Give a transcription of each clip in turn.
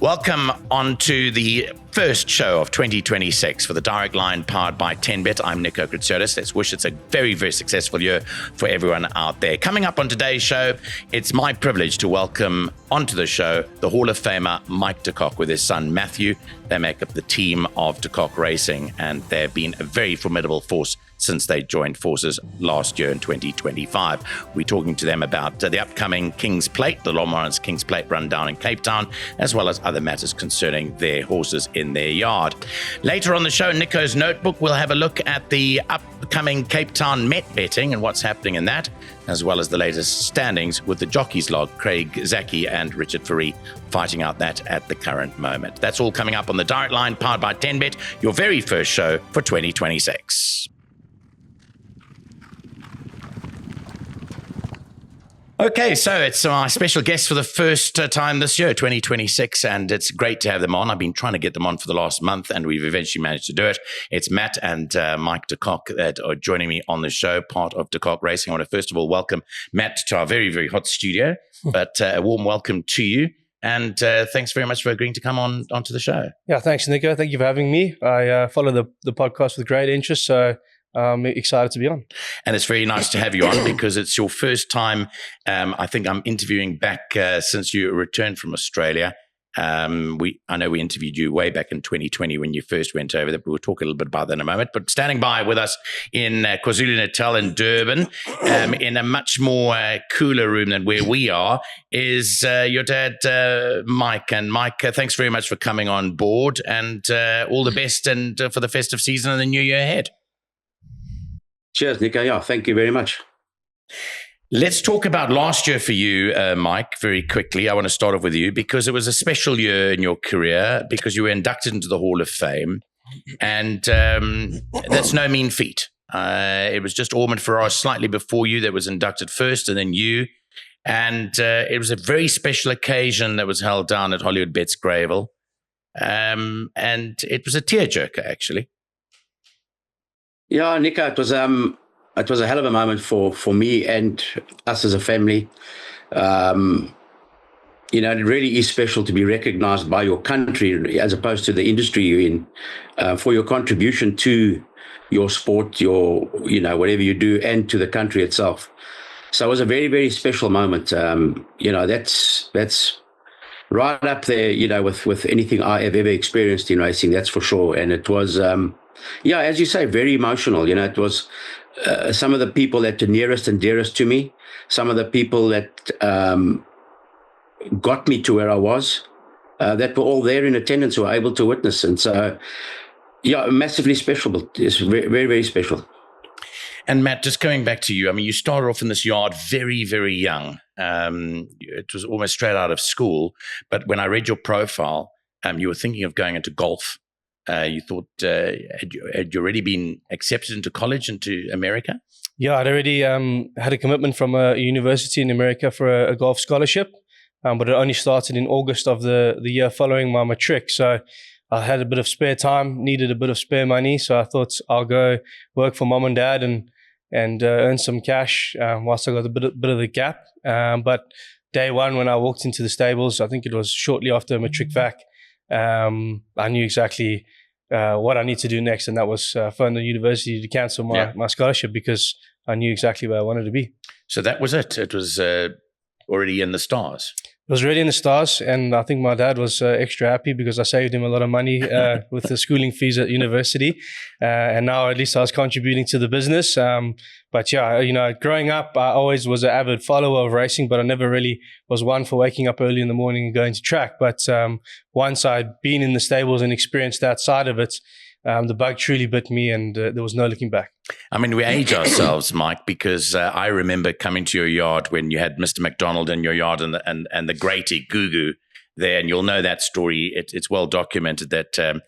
Welcome on to the first show of 2026 for the Direct Line powered by 10bet. I'm Nico. Let's wish it's a very, very successful year for everyone out there. Coming up on today's show, it's my privilege to welcome onto the show the Hall of Famer Mike de Kock with his son Mathew. They make up the team of De Kock Racing, and they've been a very formidable force since they joined forces last year in 2025. We're talking to them about the upcoming King's Plate, the Lawrence King's Plate run down in Cape Town, as well as other matters concerning their horses in their yard. Later on the show, Nico's Notebook, we'll have a look at the upcoming Cape Town Met betting and what's happening in that, as well as the latest standings with the Jockeys Log, Craig Zaki and Richard Fourie fighting out that at the current moment. That's all coming up on the Direct Line powered by 10bet, your very first show for 2026. Okay, so it's our special guest for the first time this year, 2026, and it's great to have them on. I've been trying to get them on for the last month, and we've eventually managed to do it. It's Matt and Mike de Kock that are joining me on the show, part of De Kock Racing. I want to first of all welcome Matt to our very, very hot studio, but a warm welcome to you, and thanks very much for agreeing to come onto the show. Yeah, thanks, Nico. Thank you for having me. I follow the podcast with great interest, so I'm excited to be on. And it's very nice to have you on because it's your first time. I think I'm interviewing back since you returned from Australia. I know we interviewed you way back in 2020 when you first went over there, but we'll talk a little bit about that in a moment. But standing by with us in KwaZulu-Natal in Durban, in a much more cooler room than where we are, is your dad, Mike. And Mike, thanks very much for coming on board, and all the best and for the festive season and the new year ahead. Cheers, Nico. Yeah, thank you very much. Let's talk about last year for you, Mike, very quickly. I want to start off with you because it was a special year in your career because you were inducted into the Hall of Fame, and that's no mean feat. It was just Ormond Ferrar slightly before you that was inducted first, and then you. And it was a very special occasion that was held down at Hollywood Betts Gravel. And it was a tearjerker, actually. Yeah, Nico, it was a hell of a moment for me and us as a family. It really is special to be recognized by your country as opposed to the industry you're in for your contribution to your sport, your whatever you do, and to the country itself. So it was a very, very special moment. That's right up there, with anything I have ever experienced in racing, that's for sure. And it was, as you say, very emotional. It was some of the people that are nearest and dearest to me, some of the people that got me to where I was, that were all there in attendance, who were able to witness. And so, massively special. It's very, very, very special. And Matt, just going back to you, I mean, you started off in this yard very, very young. It was almost straight out of school. But when I read your profile, you were thinking of going into golf. You thought, had you already been accepted into college, into America? Yeah, I'd already had a commitment from a university in America for a golf scholarship, but it only started in August of the year following my matric. So I had a bit of spare time, needed a bit of spare money. So I thought I'll go work for mom and dad and earn some cash whilst I got a bit of the gap. But day one, when I walked into the stables, I think it was shortly after matric vac, I knew exactly what I need to do next, and that was phone the university to cancel my scholarship because I knew exactly where I wanted to be. So that was it. It was already in the stars. It was already in the stars, and I think my dad was extra happy because I saved him a lot of money with the schooling fees at university, and now at least I was contributing to the business. But growing up, I always was an avid follower of racing, but I never really was one for waking up early in the morning and going to track. But once I'd been in the stables and experienced that side of it, the bug truly bit me, and there was no looking back. I mean, we age ourselves, Mike, because I remember coming to your yard when you had Mr. McDonald in your yard and the greaty Gugu there, and you'll know that story. It's well documented that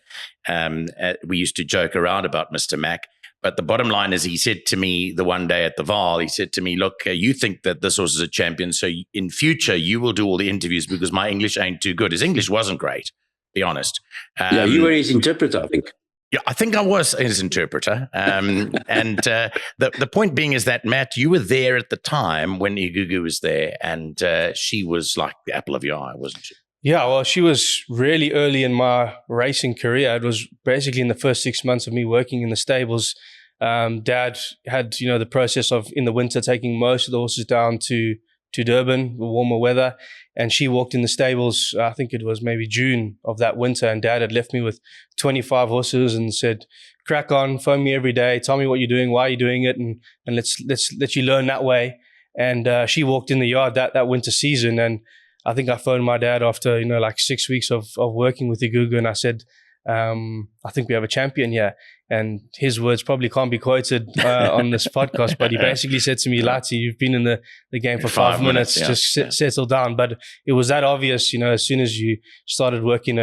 we used to joke around about Mr. Mac. But the bottom line is, he said to me the one day at the Vaal, he said to me, look, you think that this horse is a champion, so in future you will do all the interviews because my English ain't too good. His English wasn't great, to be honest. You were his interpreter, I think. Yeah, I think I was his interpreter. The point being is that, Matt, you were there at the time when Igugu was there, and she was like the apple of your eye, wasn't she? Yeah, well, she was really early in my racing career. It was basically in the first 6 months of me working in the stables. Dad had, the process of in the winter taking most of the horses down to Durban, the warmer weather, and she walked in the stables. I think it was maybe June of that winter, and Dad had left me with 25 horses and said, "Crack on, phone me every day, tell me what you're doing, why you're doing it, and let's let you learn that way." And she walked in the yard that winter season, and I think I phoned my dad after, like 6 weeks of working with Igugu, and I said, I think we have a champion here. And his words probably can't be quoted on this podcast, but he basically said to me, "Lati, you've been in the game for 5 minutes, just settle down." But it was that obvious, as soon as you started working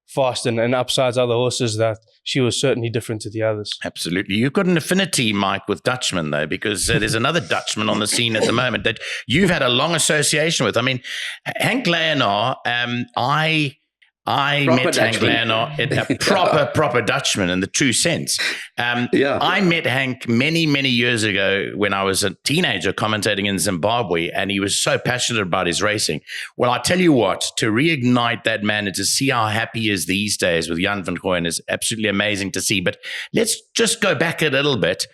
fast and upsides other horses, that she was certainly different to the others. Absolutely. You've got an affinity, Mike, with Dutchmen, though, because there's another Dutchman on the scene at the moment that you've had a long association with. I mean, Hank Leonard, I met Hank Leonard, a proper Dutchman in the true sense. I met Hank many, many years ago when I was a teenager commentating in Zimbabwe, and he was so passionate about his racing. Well, I tell you what, to reignite that man and to see how happy he is these days with Jan van Gooyen is absolutely amazing to see. But let's just go back a little bit,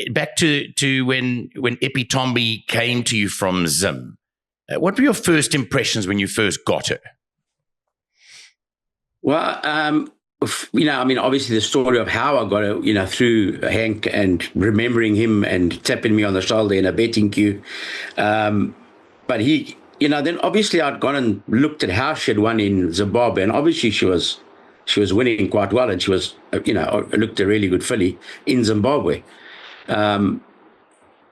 back to when Epitoi came to you from Zim. What were your first impressions when you first got her? Well, obviously the story of how I got it, through Hank and remembering him and tapping me on the shoulder in a betting queue. But he, then obviously I'd gone and looked at how she had won in Zimbabwe, and obviously she was winning quite well, and she was, looked a really good filly in Zimbabwe. And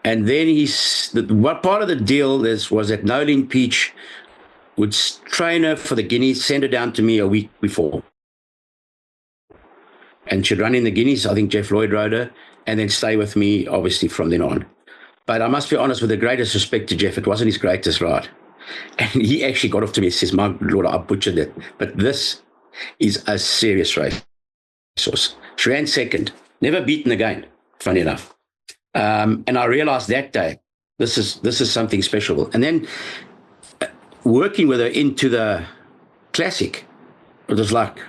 then what part of the deal was that Nolene Peach would train her for the Guineas, send her down to me a week before. And she'd run in the Guineas. I think Jeff Lloyd rode her, and then stay with me, obviously, from then on. But I must be honest, with the greatest respect to Jeff, it wasn't his greatest ride. And he actually got off to me and says, "My Lord, I butchered it. But this is a serious race. She ran second, never beaten again, funny enough. And I realized that day, this is something special. And then working with her into the Classic, it was like,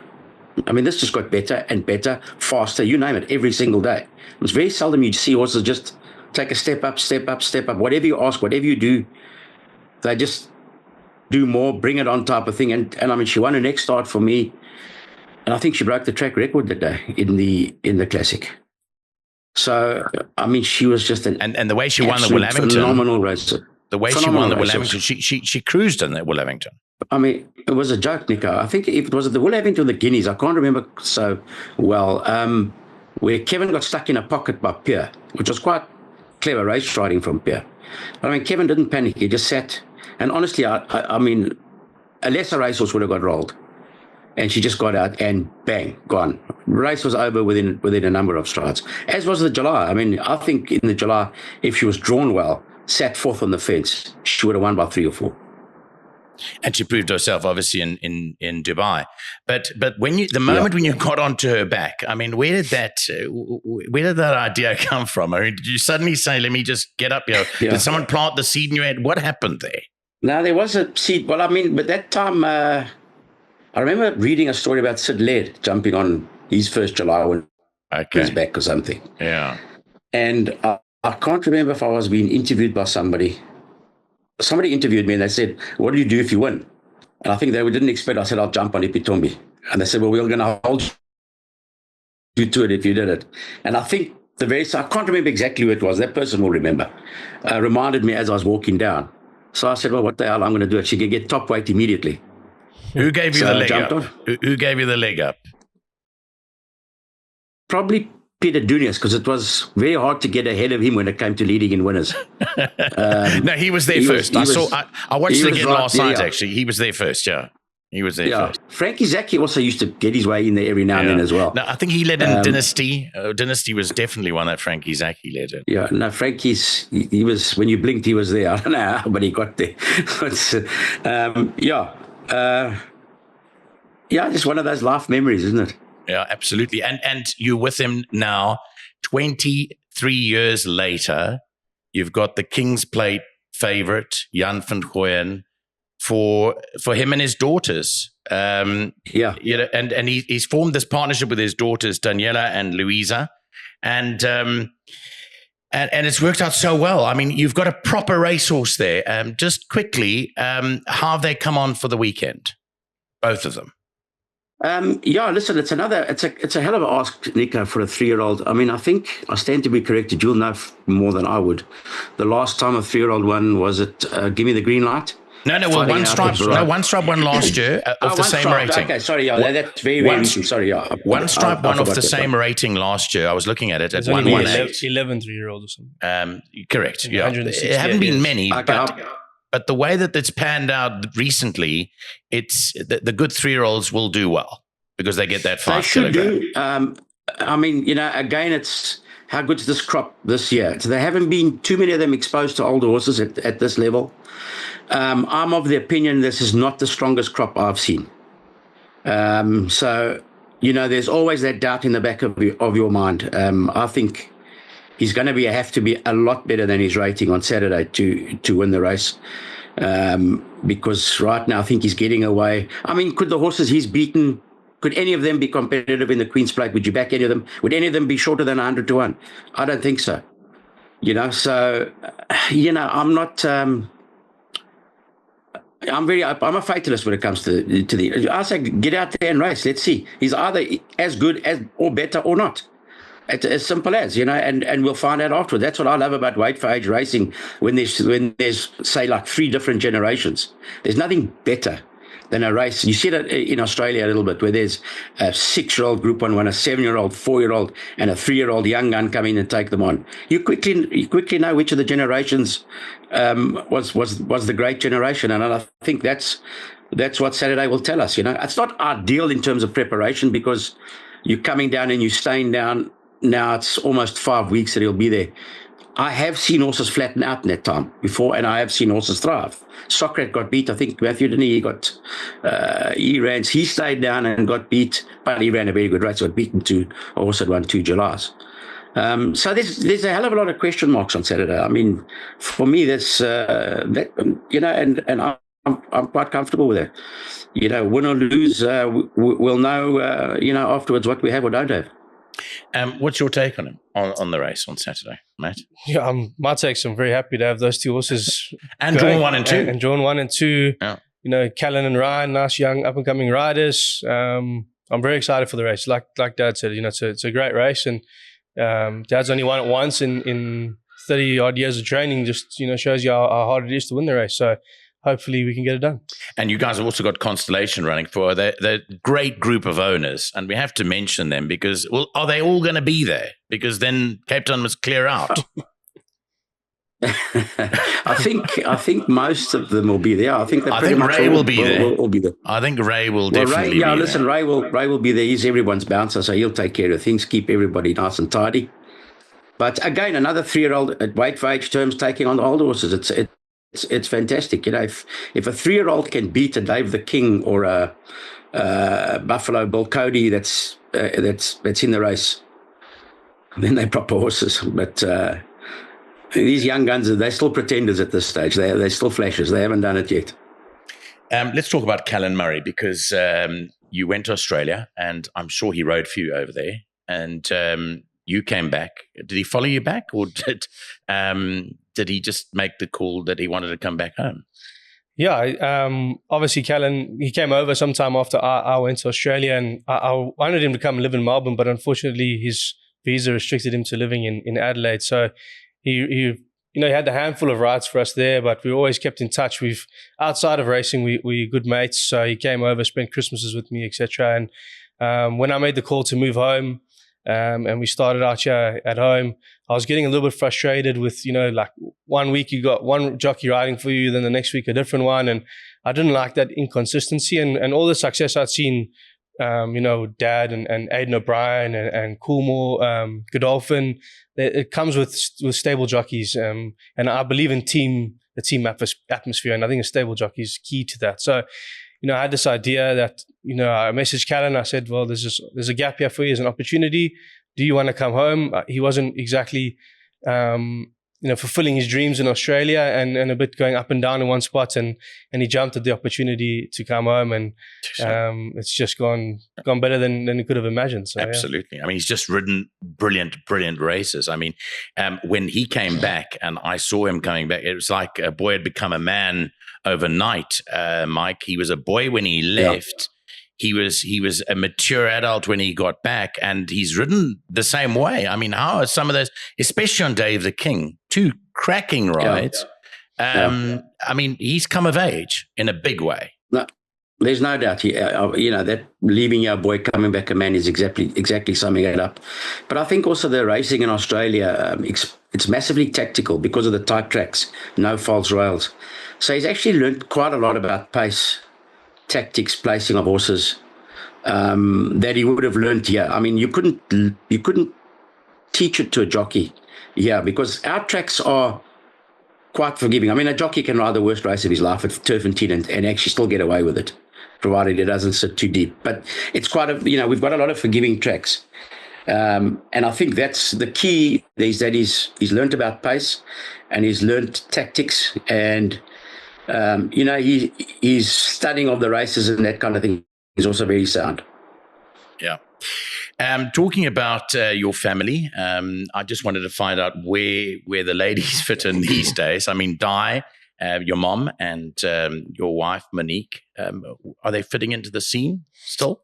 this just got better and better, faster, you name it, every single day. It was very seldom you'd see horses just take a step up, step up, step up. Whatever you ask, whatever you do, they just do more, bring it on type of thing. And she won her next start for me, and I think she broke the track record that day in the Classic. So, she was just and the way she won the Will Hamilton, phenomenal racer. The way she won the Will Hamilton, she cruised in that Will Hamilton. It was a joke, Nico. I think if it was the Will Hamilton or the Guineas, I can't remember so well, where Kevin got stuck in a pocket by Pierre, which was quite clever race riding from Pierre. But Kevin didn't panic. He just sat. And honestly, a lesser racehorse would have got rolled. And she just got out and bang, gone. Race was over within a number of strides. As was the July. I think in the July, if she was drawn well, sat fourth on the fence, she would have won by 3 or 4. And she proved herself, obviously, in Dubai. But when you got onto her back, where did that idea come from? Did you suddenly say, "Let me just get up here"? Yeah. Did someone plant the seed in your head? What happened there? No, there was a seed. Well, but that time, I remember reading a story about Sid Laird jumping on his first July when he was back or something. Yeah. And I can't remember if I was being interviewed by somebody. Somebody interviewed me and they said, "What do you do if you win?" And I think they didn't expect. I said, "I'll jump on Epitoi." And they said, "Well, we're going to hold you to it if you did it." And I think I can't remember exactly who it was. That person will remember. Reminded me as I was walking down. So I said, "Well, what the hell? I'm going to do it." She can get top weight immediately. Who gave you the leg up? Who gave you the leg up? Probably Peter Dunius, because it was very hard to get ahead of him when it came to leading in winners. No, he was there first. I watched it again last night, actually. He was there first, yeah. He was there first. Frankie Zaki also used to get his way in there every now and then as well. No, I think he led in Dynasty. Dynasty was definitely one that Frankie Zaki led in. Yeah, no, Frankie's, he was, when you blinked, he was there. I don't know how, but he got there. Just one of those life memories, isn't it? Yeah, absolutely. And you're with him now, 23 years later. You've got the King's Plate favorite, Jan van Gooyen, for him and his daughters. And he's formed this partnership with his daughters, Daniela and Louisa, and it's worked out so well. I mean, you've got a proper racehorse there. Just quickly, how have they come on for the weekend? Both of them. Listen, it's a hell of a ask, Nico, for a 3-year-old. I mean, I think I stand to be corrected. You'll know more than I would. The last time a 3-year-old won, was it Give Me the Green Light? No, One Stripe won last year off the same rating. Okay, sorry, that's very recent. Sorry, One Stripe won off the same rating last year. I was looking at it at 118. 11 3-year-olds or something. Correct. Yeah, it haven't been many, but the way that it's panned out recently, it's the good 3-year-olds will do well because they get that 5 kilogram. I mean, again, it's how good's this crop this year? So there haven't been too many of them exposed to older horses at this level. I'm of the opinion this is not the strongest crop I've seen. So, there's always that doubt in the back of your mind. I think he's going to have to be a lot better than his rating on Saturday to win the race. Because right now I think he's getting away. I mean, could the horses he's beaten, could any of them be competitive in the Queen's Plate? Would you back any of them? Would any of them be shorter than 100 to 1? I don't think so. So, I'm not... I'm a fatalist when it comes to the. I say get out there and race. Let's see. He's either as good as or better or not. It's as simple as and we'll find out afterward. That's what I love about weight for age racing. When there's say like 3 different generations, there's nothing better than a race. You see that in Australia a little bit, where there's a 6-year-old Group 1 winner, a 7-year-old, 4-year-old, and a 3-year-old young gun come in and take them on. You quickly know which of the generations was the great generation, and I think that's what Saturday will tell us. It's not ideal in terms of preparation because you're coming down and you're staying down. Now it's almost 5 weeks that he'll be there. I have seen horses flatten out in that time before, and I have seen horses thrive. Socrates got beat. I think Mathew De Kock he stayed down and got beat, but he ran a very good race. Got beaten to also won 2 Julys. So there's a hell of a lot of question marks on Saturday. I mean, for me, that's and I'm quite comfortable with it. Win or lose, we'll know afterwards what we have or don't have. What's your take on him on the race on Saturday, Matt? Yeah, my takes. I'm very happy to have those 2 horses and drawn 1 and 2, and drawn 1 and 2. Yeah. Callan and Ryan, nice young up and coming riders. I'm very excited for the race. Like Dad said, it's a great race, and Dad's only won it once in 30 odd years of training. Just shows you how hard it is to win the race. So hopefully we can get it done. And you guys have also got Constellation running for the great group of owners, and we have to mention them because, well, are they all going to be there? Because then Cape Town must clear out. I think most of them will be there. I think Ray will be there. Will be there. I think Ray will definitely be there. Ray will be there. He's everyone's bouncer, so he'll take care of things, keep everybody nice and tidy. But again, another 3-year-old at weight for age terms taking on the older horses. It's fantastic. If a 3-year-old can beat a Dave the King or a Buffalo Bill Cody that's in the race, then they're proper horses. But these young guns, they're still pretenders at this stage. They're still flashes. They haven't done it yet. Let's talk about Callan Murray because you went to Australia, and I'm sure he rode for you over there. And you came back. Did he follow you back, or did he just make the call that he wanted to come back home? Yeah, obviously Callan, he came over sometime after I went to Australia, and I wanted him to come live in Melbourne, but unfortunately his visa restricted him to living in Adelaide. So he had a handful of rides for us there, but we always kept in touch. Outside of racing, we're good mates. So he came over, spent Christmases with me, etc. And when I made the call to move home, and we started out here at home, I was getting a little bit frustrated with, like 1 week you got one jockey riding for you, then the next week a different one. And I didn't like that inconsistency and all the success I'd seen, Dad and Aidan O'Brien and Coolmore, Godolphin. It comes with stable jockeys. And I believe in the team atmosphere. And I think a stable jockey is key to that. So, I had this idea that, I messaged Callan. I said, well, there's a gap here for you. There's an opportunity. Do you want to come home? He wasn't exactly, fulfilling his dreams in Australia and a bit going up and down in one spot, and he jumped at the opportunity to come home, and it's just gone better than he could have imagined. So, absolutely. I mean, he's just ridden brilliant races. I mean, when he came back and I saw him coming back, it was like a boy had become a man overnight, Mike. He was a boy when he left. He was a mature adult when he got back, and he's ridden the same way. I mean, how are some of those, especially on Day of the King, two cracking rides? I mean, he's come of age in a big way. No, there's no doubt. That leaving your boy, coming back a man is exactly summing it up. But I think also the racing in Australia, it's massively tactical because of the tight tracks, no false rails. So he's actually learned quite a lot about pace, tactics, placing of horses, that he would have learned here. I mean, you couldn't teach it to a jockey here, because our tracks are quite forgiving. I mean, a jockey can ride the worst race of his life at turf and tin and actually still get away with it, provided it doesn't sit too deep. But it's we've got a lot of forgiving tracks. And I think that's the key, is that he's learned about pace and he's learned tactics, and his studying of the races and that kind of thing is also very sound. Yeah. Talking about your family, I just wanted to find out where the ladies fit in these days. I mean, Di, your mom, and your wife, Monique, are they fitting into the scene still?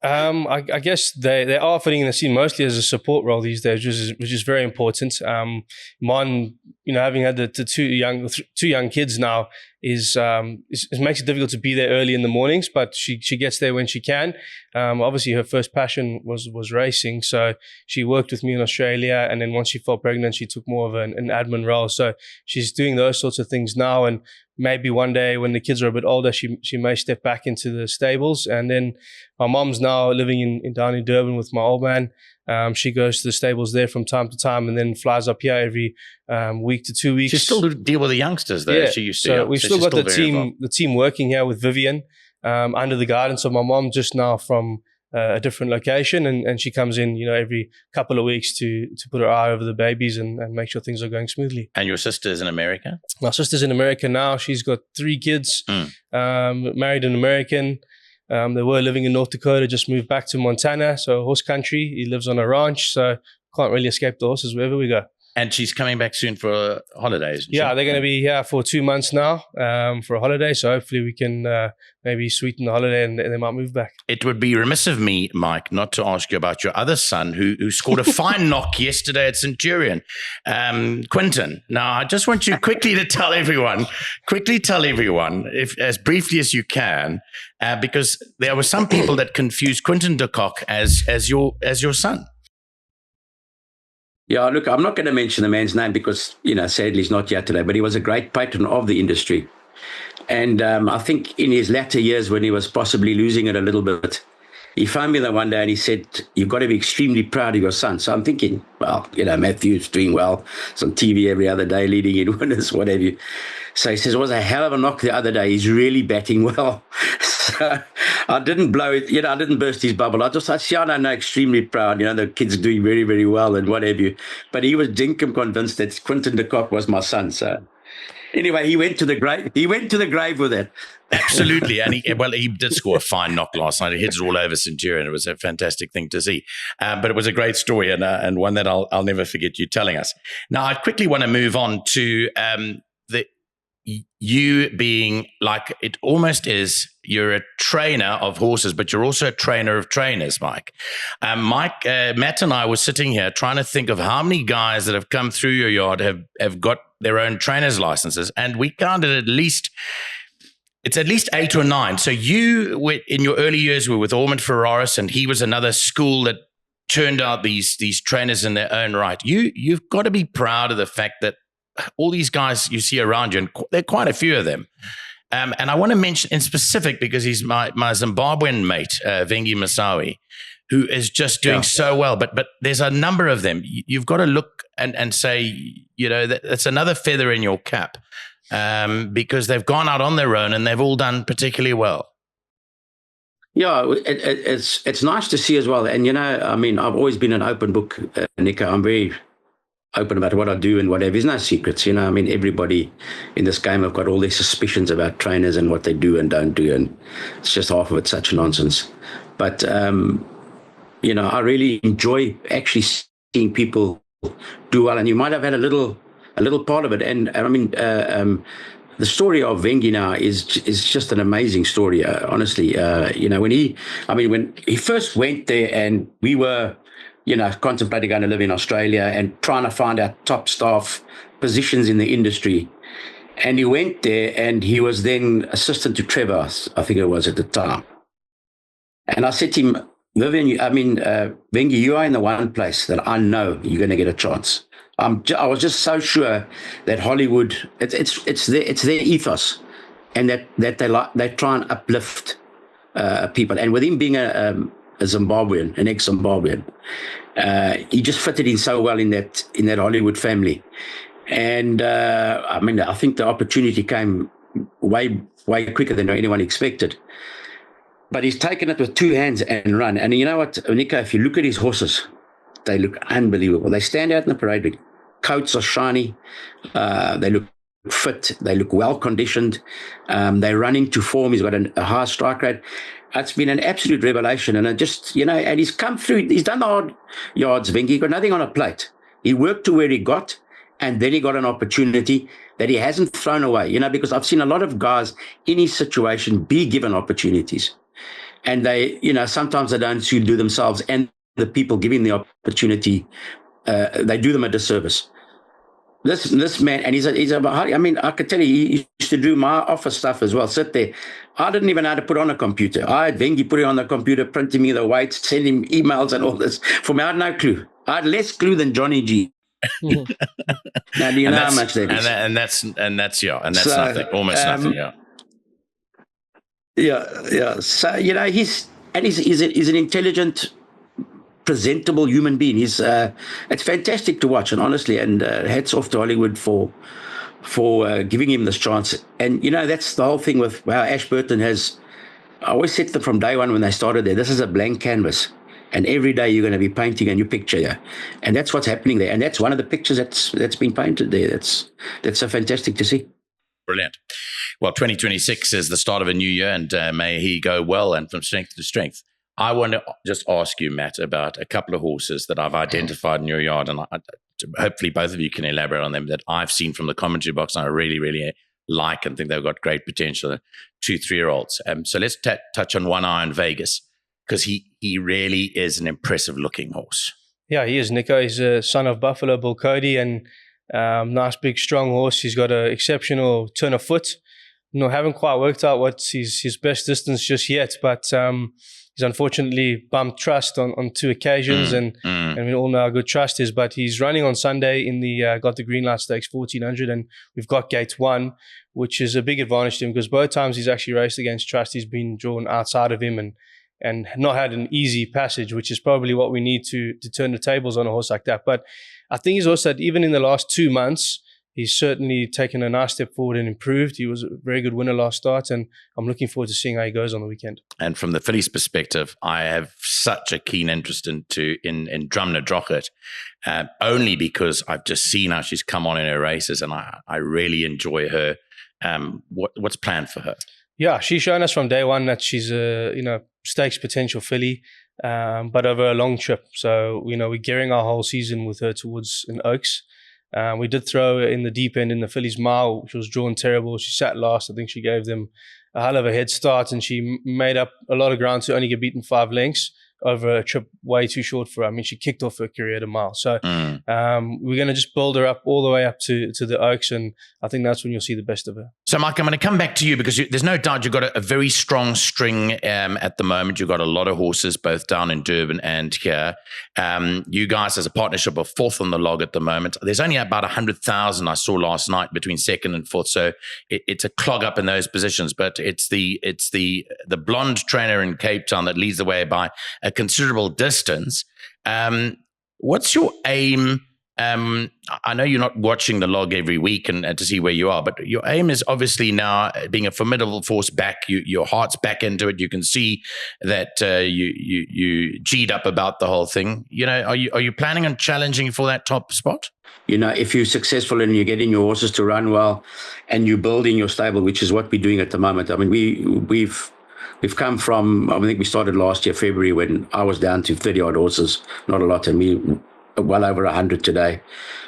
I guess they are fitting in the scene mostly as a support role these days, which is very important. Mon, having had the two young kids now, it makes it difficult to be there early in the mornings, but she gets there when she can. Obviously, her first passion was racing, so she worked with me in Australia, and then once she fell pregnant, she took more of an admin role. So she's doing those sorts of things now, and maybe one day when the kids are a bit older, she may step back into the stables. And then my mom's now living down in Durban with my old man. She goes to the stables there from time to time, and then flies up here every week to 2 weeks. She still deal with the youngsters though. Yeah, she used to. So we've still got the team working here with Vivian under the guidance of my mom, just now from a different location, and she comes in, every couple of weeks to put her eye over the babies and make sure things are going smoothly. And your sister's in America? My sister's in America now. She's got 3 kids, married an American. They were living in North Dakota, just moved back to Montana, so horse country. He lives on a ranch, so can't really escape the horses wherever we go. And she's coming back soon for holidays. Yeah, they're going to be here for 2 months now for a holiday. So hopefully we can maybe sweeten the holiday and they might move back. It would be remiss of me, Mike, not to ask you about your other son who scored a fine knock yesterday at Centurion, Quinton. Now, I just want you quickly to tell everyone, if as briefly as you can, because there were some people that confused Quinton De Kock as your son. Yeah, look, I'm not going to mention the man's name because, sadly he's not here today, but he was a great patron of the industry. And I think in his latter years, when he was possibly losing it a little bit, he phoned me that one day and he said, "You've got to be extremely proud of your son." So I'm thinking, well, Matthew's doing well. It's on TV every other day, leading in winners, what have you. So he says, "It was a hell of a knock the other day. He's really batting well." So I didn't blow it, I didn't burst his bubble. I said, "I know, extremely proud. The kid's doing very, very well and what have you." But he was dinkum convinced that Quinton De Kock was my son. So anyway, he went to the grave. He went to the grave with it. Absolutely. And he did score a fine knock last night. He hits it all over Centurion. It was a fantastic thing to see. But it was a great story and one that I'll never forget you telling us. Now, I quickly want to move on to you being like, it almost is, you're a trainer of horses, but you're also a trainer of trainers, Mike. Matt and I were sitting here trying to think of how many guys that have come through your yard have got their own trainers licenses. And we counted at least 8 or 9. So you, in your early years, were with Ormond Ferraris, and he was another school that turned out these trainers in their own right. You've got to be proud of the fact that all these guys you see around you, and there are quite a few of them. And I want to mention in specific because he's my Zimbabwean mate, Vengi Masawi, who is just doing so well. But there's a number of them. You've got to look and say, that's another feather in your cap because they've gone out on their own and they've all done particularly well. Yeah, it's nice to see as well. And, I've always been an open book, Nico. I'm very open about what I do and whatever. There's no secrets, you know. I mean, everybody in this game have got all their suspicions about trainers and what they do and don't do, and it's just half of it such nonsense. But you know, I really enjoy actually seeing people do well, and you might have had a little part of it. And I mean, the story of Vengi now is just an amazing story. Honestly, you know, when he first went there, and we were, you know, contemplating going to live in Australia and trying to find our top staff positions in the industry. And he went there, and he was then assistant to Trevor, I think it was at the time. And I said to him, Vivian, Vengi, you are in the one place that I know you're going to get a chance. I was just so sure that Hollywood, it's their ethos, and that they try and uplift people. And with him being a Zimbabwean, an ex-Zimbabwean, he just fitted in so well in that Hollywood family. And I think the opportunity came way quicker than anyone expected. But he's taken it with two hands and run. And you know what, Nico, if you look at his horses, they look unbelievable. They stand out in the parade ring. Coats are shiny. They look fit. They look well conditioned. They run into form. He's got a high strike rate. It's been an absolute revelation. And it just, you know, and he's come through. He's done the hard yards, Vengi. He got nothing on a plate. He worked to where he got, and then he got an opportunity that he hasn't thrown away, you know, because I've seen a lot of guys in his situation be given opportunities. And they, you know, sometimes they don't do themselves, and the people giving the opportunity, they do them a disservice. This man, and I mean, I could tell you, he used to do my office stuff as well, sit there. I didn't even know how to put on a computer. I had Vengi put it on the computer, printing me the weights, sending him emails and all this. For me, I had no clue. I had less clue than Johnny G. Now, do you know how much that is? And that's nothing, almost nothing, yeah. Yeah. So, you know, he's an intelligent, presentable human being. It's fantastic to watch, and honestly, and hats off to Hollywood for giving him this chance. And you know, that's the whole thing with Ashburton has. I always said to them from day one when they started there, this is a blank canvas, and every day you're going to be painting a new picture here, and that's what's happening there. And that's one of the pictures that's been painted there. That's so fantastic to see. Brilliant. Well, 2026 is the start of a new year, and may he go well and from strength to strength. I want to just ask you, Matt, about a couple of horses that I've identified in your yard, and hopefully both of you can elaborate on them, that I've seen from the commentary box and I really, really like and think they've got great potential, 2-3-year-olds. So let's touch on One Eye in Vegas, because he really is an impressive looking horse. Yeah, he is, Nico. He's a son of Buffalo Bill Cody, and nice, big, strong horse. He's got an exceptional turn of foot. You know, haven't quite worked out what's his best distance just yet, but he's unfortunately bumped Trust on 2 occasions, and we all know how good Trust is. But he's running on Sunday in the Got the Green Light Stakes 1400, and we've got Gate 1, which is a big advantage to him, because both times he's actually raced against Trust, he's been drawn outside of him and not had an easy passage, which is probably what we need to turn the tables on a horse like that. But I think he's also that even in the last 2 months, he's certainly taken a nice step forward and improved. He was a very good winner last start, and I'm looking forward to seeing how he goes on the weekend. And from the fillies' perspective, I have such a keen interest in Drumna Drocket, only because I've just seen how she's come on in her races, and I really enjoy her. What's planned for her? Yeah, she's shown us from day one that she's a stakes potential filly, but over a long trip. So we're gearing our whole season with her towards an Oaks. We did throw her in the deep end in the fillies mile, which was drawn terrible. She sat last. I think she gave them a hell of a head start, and she made up a lot of ground to only get beaten 5 lengths over a trip way too short for her. I mean, she kicked off her career at a mile. So we're going to just build her up all the way up to the Oaks, and I think that's when you'll see the best of her. So, Mike, I'm going to come back to you, because there's no doubt you've got a very strong string at the moment. You've got a lot of horses, both down in Durban and here. You guys, as a partnership, are 4th on the log at the moment. There's only about 100,000 I saw last night between 2nd and 4th. So it's a clog up in those positions. But it's the blonde trainer in Cape Town that leads the way by a considerable distance. What's your aim I know you're not watching the log every week and to see where you are, but your aim is obviously now being a formidable force back. Your heart's back into it. You can see that you G'd up about the whole thing. Are you planning on challenging for that top spot? If you're successful and you're getting your horses to run well and you're building your stable, which is what we're doing at the moment. I mean, we've come from, I think we started last year, February, when I was down to 30 odd horses, not a lot, and we well over 100 today,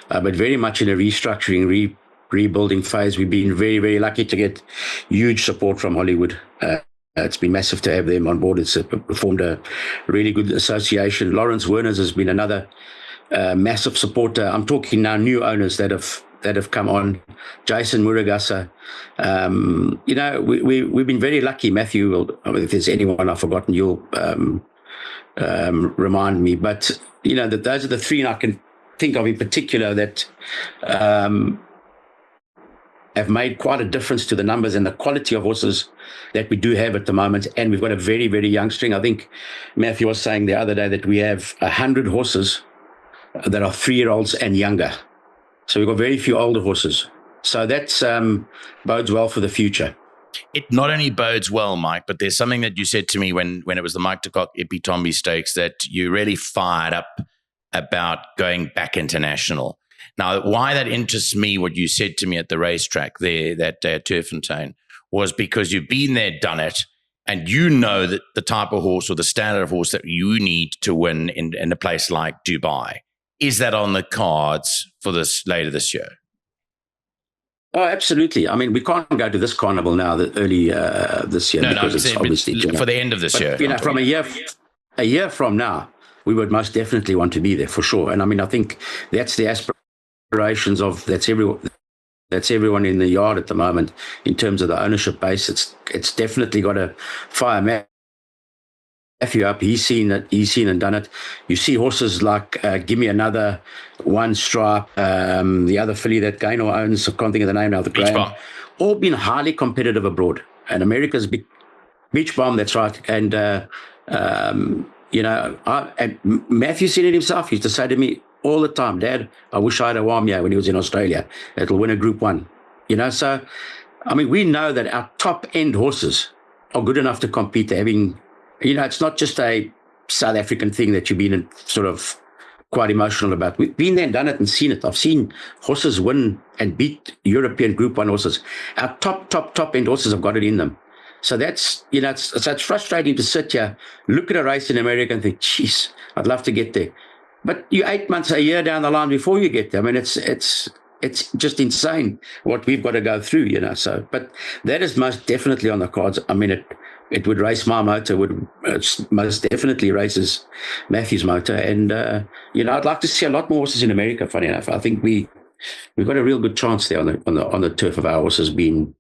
but very much in a restructuring, rebuilding phase. We've been very, very lucky to get huge support from Hollywood. It's been massive to have them on board. It's formed a really good association. Lawrence Werner's has been another massive supporter. I'm talking now new owners that have come on. Jason Muragasa. We've been very lucky. Matthew, if there's anyone I've forgotten, you'll remind me. But that those are the three I can think of in particular that have made quite a difference to the numbers and the quality of horses that we do have at the moment. And we've got a very, very young string. I think Matthew was saying the other day that we have 100 horses that are 3-year-olds and younger. So we've got very few older horses. So that's bodes well for the future. It not only bodes well, Mike, but there's something that you said to me when it was the Mike de Kock Epitoi Stakes that you really fired up about going back international. Now, why that interests me, what you said to me at the racetrack there that day at Turffontein, was because you've been there, done it, and you know that the type of horse or the standard of horse that you need to win in a place like Dubai. Is that on the cards for this later this year? Oh, absolutely. I mean, we can't go to this carnival now, early this year, because it's obviously for the end of this year. From a year from now, we would most definitely want to be there for sure. And I mean, I think that's the aspirations of that's everyone in the yard at the moment in terms of the ownership base. It's definitely got to fire Matthew up. He's seen and done it. You see horses like Give Me Another, One Stripe, the other filly that Gaynor owns, I can't think of the name now, the Graham, all been highly competitive abroad. And America's Beach Bomb, that's right. And, and Matthew seen it himself. He used to say to me all the time, Dad, I wish I had a Wamia when he was in Australia. It'll win a Group 1. So, I mean, we know that our top-end horses are good enough to compete. They're having... it's not just a South African thing that you've been sort of quite emotional about. We've been there and done it and seen it. I've seen horses win and beat European Group 1 horses. Our top-end horses have got it in them. So that's, it's frustrating to sit here, look at a race in America and think, geez, I'd love to get there. But you're 8 months, a year down the line before you get there. I mean, it's just insane what we've got to go through, So, but that is most definitely on the cards. I mean, it would race my motor, would most definitely races Matthew's motor. And, I'd like to see a lot more horses in America, funny enough. I think we've got a real good chance there on the turf of our horses being,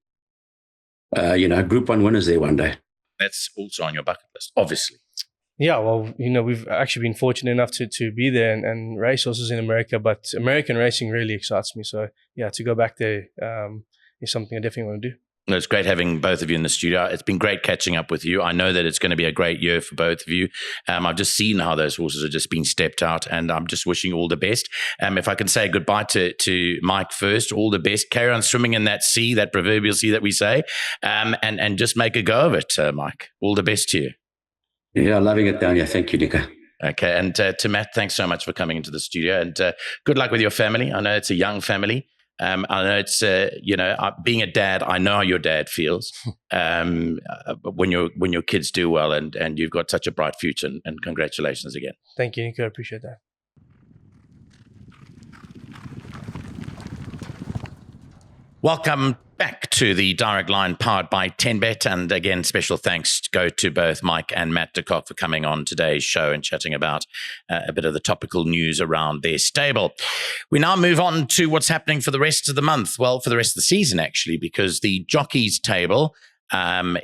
Group 1 winners there one day. That's also on your bucket list, obviously. Yeah, well, we've actually been fortunate enough to be there and race horses in America, but American racing really excites me. So, yeah, to go back there is something I definitely want to do. It's great having both of you in the studio. It's been great catching up with you. I know that it's going to be a great year for both of you. I've just seen how those horses have just been stepped out, and I'm just wishing you all the best. If I can say goodbye to Mike first, all the best. Carry on swimming in that sea, that proverbial sea that we say, and just make a go of it, Mike. All the best to you. Yeah, loving it down here. Thank you, Nico. Okay, and to Matt, thanks so much for coming into the studio, and good luck with your family. I know it's a young family. I know it's, being a dad, I know how your dad feels when your kids do well, and you've got such a bright future, and congratulations again. Thank you, Nico. I appreciate that. Welcome back to the Direct Line powered by 10Bet. And again, special thanks go to both Mike and Matt de Kock for coming on today's show and chatting about a bit of the topical news around their stable. We now move on to what's happening for the rest of the month. Well, for the rest of the season, actually, because the jockeys table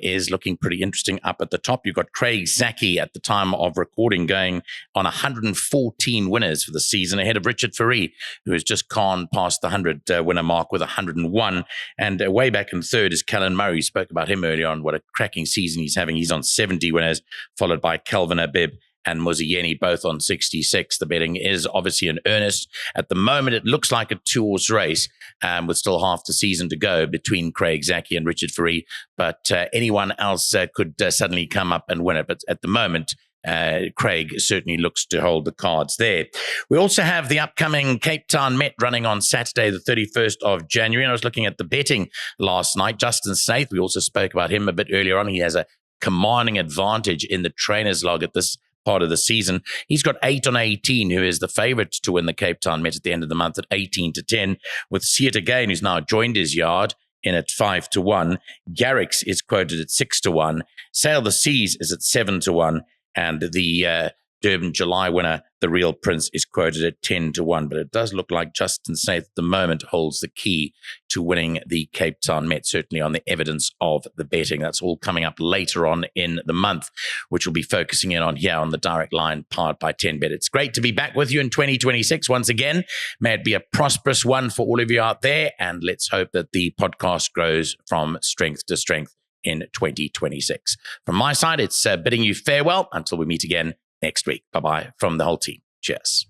is looking pretty interesting up at the top. You've got Craig Zaki at the time of recording going on 114 winners for the season, ahead of Richard Fourie, who has just gone past the 100 winner mark with 101. And way back in third is Callan Murray. Spoke about him earlier on, what a cracking season he's having. He's on 70 winners, followed by Calvin Abib and Muzieni both on 66. The betting is obviously in earnest. At the moment, it looks like a two-horse race with still half the season to go between Craig Zaki and Richard Fourie, but anyone else could suddenly come up and win it. But at the moment, Craig certainly looks to hold the cards there. We also have the upcoming Cape Town Met running on Saturday, the 31st of January. And I was looking at the betting last night. Justin Snaith, we also spoke about him a bit earlier on. He has a commanding advantage in the trainer's log at this part of the season. He's got 8 on 18, who is the favorite to win the Cape Town Met at the end of the month at 18-10, with See It Again, who's now joined his yard, in at 5-1. Garrix is quoted at 6-1. Sail the Seas is at 7-1. And the Durban July winner, the Real Prince, is quoted at 10-1. But it does look like Justin Snaith at the moment holds the key to winning the Cape Town Met, certainly on the evidence of the betting. That's all coming up later on in the month, which we'll be focusing in on here on the Direct Line powered by 10Bet. It's great to be back with you in 2026 once again. May it be a prosperous one for all of you out there. And let's hope that the podcast grows from strength to strength in 2026. From my side, it's bidding you farewell until we meet again next week. Bye-bye from the whole team. Cheers.